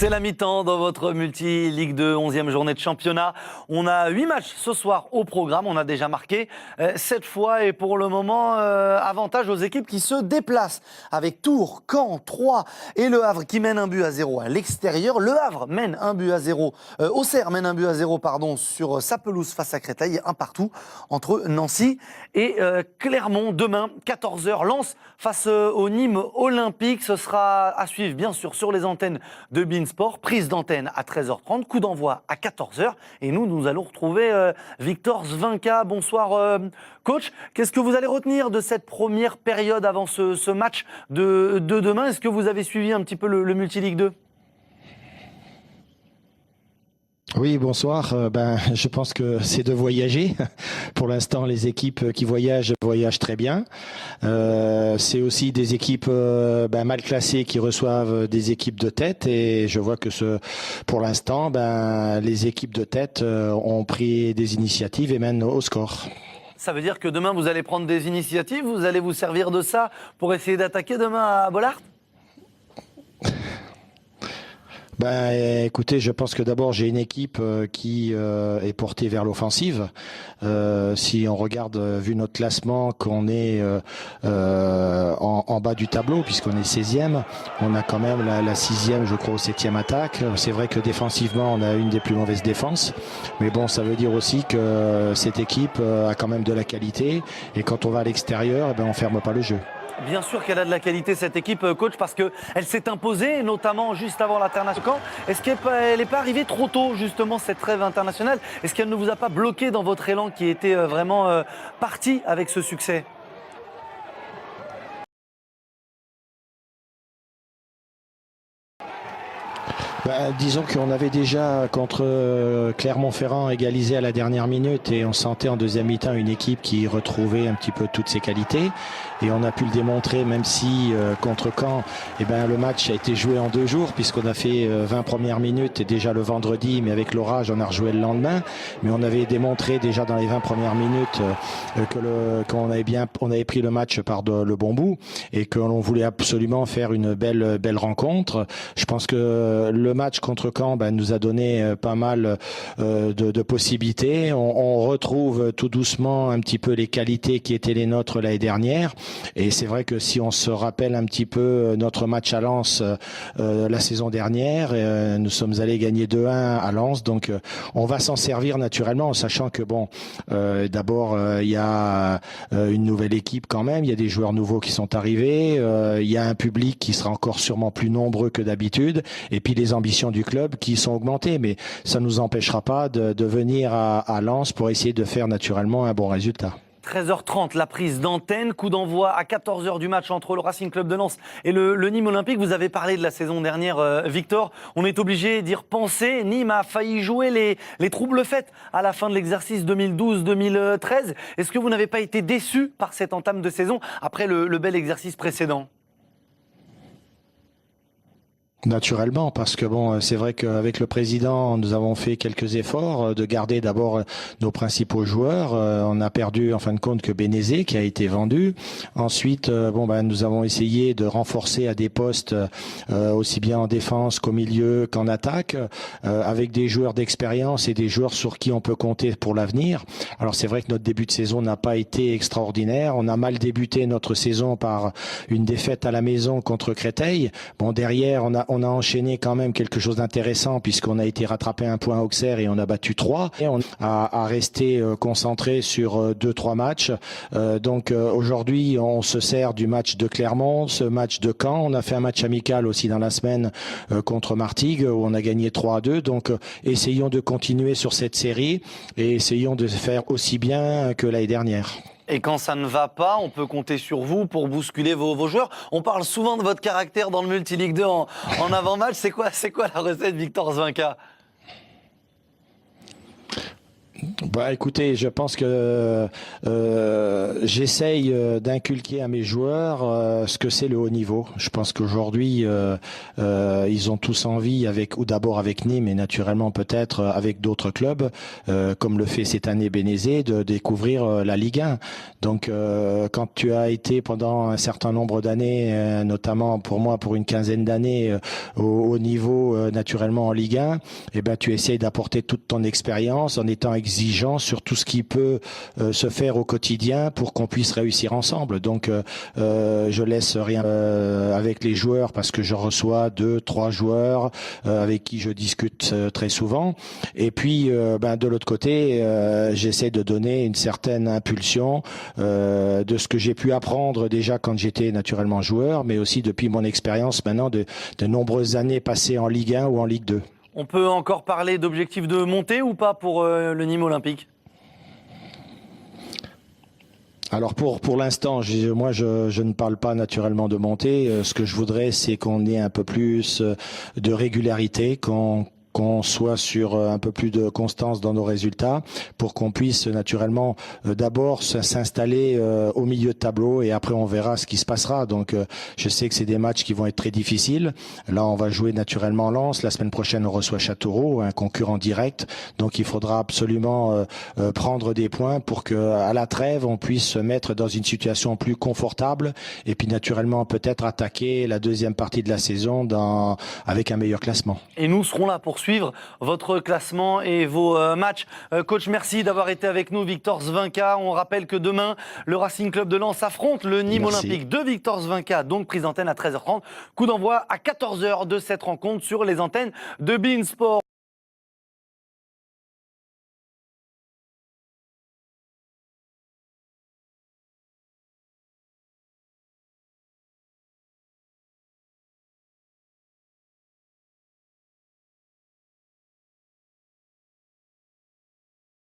C'est la mi-temps dans votre multi-Ligue 2, 11e journée de championnat. On a 8 matchs ce soir au programme. On a déjà marqué 7 fois et pour le moment, avantage aux équipes qui se déplacent. Avec Tours, Caen, Troyes et Le Havre qui mènent 1-0 à l'extérieur. Le Havre mène 1-0. Auxerre mène 1-0 sur sa pelouse face à Créteil. Un partout entre Nancy et Clermont. Demain, 14h, Lens face au Nîmes Olympique. Ce sera à suivre bien sûr sur les antennes de Beansport. Prise d'antenne à 13h30, coup d'envoi à 14h. Et nous allons retrouver Victor Zvinka. Bonsoir coach. Qu'est-ce que vous allez retenir de cette première période avant ce match de demain? Est-ce que vous avez suivi un petit peu le Multi-Ligue 2? Oui, bonsoir. Je pense que c'est de voyager. Pour l'instant, les équipes qui voyagent très bien. C'est aussi des équipes mal classées qui reçoivent des équipes de tête. Et je vois que pour l'instant, les équipes de tête ont pris des initiatives et mènent au score. Ça veut dire que demain, vous allez prendre des initiatives? Vous allez vous servir de ça pour essayer d'attaquer demain à Bollaert? Écoutez, je pense que d'abord j'ai une équipe qui est portée vers l'offensive. Si on regarde, vu notre classement, qu'on est en bas du tableau, puisqu'on est 16e, on a quand même la 6e, je crois, au 7e attaque. C'est vrai que défensivement, on a une des plus mauvaises défenses. Mais bon, ça veut dire aussi que cette équipe a quand même de la qualité. Et quand on va à l'extérieur, on ferme pas le jeu. Bien sûr qu'elle a de la qualité, cette équipe, coach, parce qu'elle s'est imposée, notamment juste avant l'international. Est-ce qu'elle n'est pas arrivée trop tôt, justement, cette trêve internationale? Est-ce qu'elle ne vous a pas bloqué dans votre élan qui était vraiment parti avec ce succès? Disons qu'on avait déjà contre Clermont-Ferrand égalisé à la dernière minute et on sentait en deuxième mi-temps une équipe qui retrouvait un petit peu toutes ses qualités et on a pu le démontrer, même si contre Caen le match a été joué en 2 jours puisqu'on a fait 20 premières minutes et déjà le vendredi, mais avec l'orage on a rejoué le lendemain, mais on avait démontré déjà dans les 20 premières minutes qu'on avait pris le match par le bon bout et que l'on voulait absolument faire une belle rencontre. Je pense que le match contre Caen nous a donné pas mal de possibilités. On retrouve tout doucement un petit peu les qualités qui étaient les nôtres l'année dernière. Et c'est vrai que si on se rappelle un petit peu notre match à Lens la saison dernière, nous sommes allés gagner 2-1 à Lens. Donc on va s'en servir naturellement en sachant que d'abord il y a une nouvelle équipe quand même. Il y a des joueurs nouveaux qui sont arrivés. Il y a un public qui sera encore sûrement plus nombreux que d'habitude. Et puis les ambitions du club qui sont augmentées, mais ça ne nous empêchera pas de venir à Lens pour essayer de faire naturellement un bon résultat. 13h30, la prise d'antenne, coup d'envoi à 14h du match entre le Racing Club de Lens et le Nîmes Olympique. Vous avez parlé de la saison dernière, Victor. On est obligé d'y repenser. Nîmes a failli jouer les troubles faits à la fin de l'exercice 2012-2013. Est-ce que vous n'avez pas été déçu par cette entame de saison après le bel exercice précédent? Naturellement, parce que c'est vrai qu'avec le président, nous avons fait quelques efforts de garder d'abord nos principaux joueurs. On a perdu en fin de compte que Bénézé qui a été vendu. Ensuite, nous avons essayé de renforcer à des postes aussi bien en défense qu'au milieu qu'en attaque, avec des joueurs d'expérience et des joueurs sur qui on peut compter pour l'avenir. Alors c'est vrai que notre début de saison n'a pas été extraordinaire. On a mal débuté notre saison par une défaite à la maison contre Créteil. Derrière, on a enchaîné quand même quelque chose d'intéressant puisqu'on a été rattrapé un point à Auxerre et on a battu 3. Et on a resté concentré sur 2-3 matchs. Aujourd'hui, on se sert du match de Clermont, ce match de Caen. On a fait un match amical aussi dans la semaine contre Martigues où on a gagné 3-2. Donc, essayons de continuer sur cette série et essayons de faire aussi bien que l'année dernière. Et quand ça ne va pas, on peut compter sur vous pour bousculer vos joueurs. On parle souvent de votre caractère dans le Multi-Ligue 2 en avant-match. C'est quoi la recette, Victor Zvinka? Écoutez, je pense que j'essaye d'inculquer à mes joueurs ce que c'est le haut niveau. Je pense qu'aujourd'hui, ils ont tous envie, d'abord avec Nîmes et naturellement peut-être avec d'autres clubs, comme le fait cette année Bénézé, de découvrir la Ligue 1. Donc, quand tu as été pendant un certain nombre d'années, notamment pour moi pour une quinzaine d'années, au niveau naturellement en Ligue 1, eh ben, tu essayes d'apporter toute ton expérience en étant exigeant sur tout ce qui peut se faire au quotidien pour qu'on puisse réussir ensemble. Donc, je laisse rien avec les joueurs parce que je reçois 2-3 joueurs avec qui je discute très souvent. Et puis, de l'autre côté, j'essaie de donner une certaine impulsion de ce que j'ai pu apprendre déjà quand j'étais naturellement joueur, mais aussi depuis mon expérience maintenant de nombreuses années passées en Ligue 1 ou en Ligue 2. On peut encore parler d'objectifs de montée ou pas pour le Nîmes Olympique ? Alors pour l'instant, moi je ne parle pas naturellement de montée. Ce que je voudrais, c'est qu'on ait un peu plus de régularité, qu'on soit sur un peu plus de constance dans nos résultats pour qu'on puisse naturellement d'abord s'installer au milieu de tableau et après on verra ce qui se passera. Donc je sais que c'est des matchs qui vont être très difficiles. Là on va jouer naturellement Lens. La semaine prochaine on reçoit Châteauroux, un concurrent direct. Donc il faudra absolument prendre des points pour que à la trêve on puisse se mettre dans une situation plus confortable et puis naturellement peut-être attaquer la deuxième partie de la saison avec un meilleur classement. Et nous serons là pour suivre votre classement et vos matchs. Coach, merci d'avoir été avec nous, Victor Svinka. On rappelle que demain, le Racing Club de Lens affronte le Nîmes Olympique de Victor Svinka, donc prise d'antenne à 13h30. Coup d'envoi à 14h de cette rencontre sur les antennes de beIN Sport.